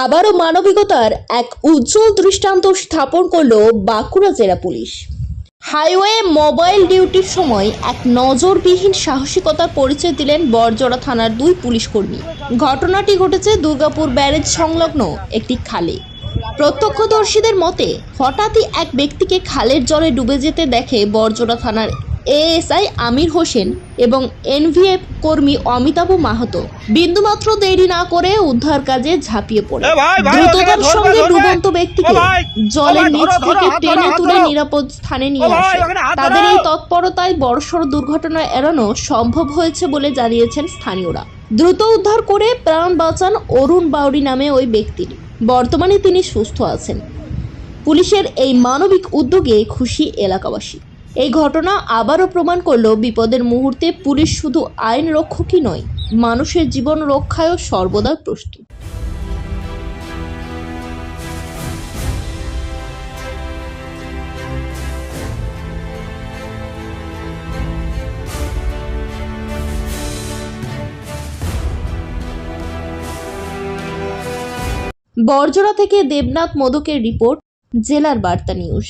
আবারও মানবিকতার এক উজ্জ্বল দৃষ্টান্ত স্থাপন করলো বাঁকুড়া জেলা পুলিশ। হাইওয়ে মোবাইল ডিউটির সময় এক নজরবিহীন সাহসিকতার পরিচয় দিলেন বড়জোড়া থানার দুই পুলিশ কর্মী। ঘটনাটি ঘটেছে দুর্গাপুর ব্যারেজ সংলগ্ন একটি খালে। প্রত্যক্ষদর্শীদের মতে হঠাৎই এক ব্যক্তিকে খালের জলে ডুবে যেতে দেখে বড়জোড়া থানার এএসআই আমির হোসেন এবং এনভিএফ কর্মী অমিতাভ মাহাতো। বিন্দুমাত্র দেরি না করে উদ্ধার কাজে ঝাঁপিয়ে পড়ে দ্রুততার সঙ্গে ডুবন্ত ব্যক্তিকে জলের নিচ থেকে টেনে তুলে নিরাপদ স্থানে নিয়ে আসে। তাদের এই তৎপরতায় বড়সড় দুর্ঘটনা এড়ানো সম্ভব হয়েছে বলে জানিয়েছেন স্থানীয়রা। দ্রুত উদ্ধার করে প্রাণ বাঁচান অরুণ বাউরি নামে ওই ব্যক্তির। বর্তমানে তিনি সুস্থ আছেন। পুলিশের এই মানবিক উদ্যোগে খুশি এলাকাবাসী। এই ঘটনা আবারও প্রমাণ করল বিপদের মুহূর্তে পুলিশ শুধু আইন রক্ষকই নয়, মানুষের জীবন রক্ষায়ও সর্বদা প্রস্তুত। বড়জোড়া থেকে দেবনাথ মোদকের রিপোর্ট, জেলার বার্তা নিউজ।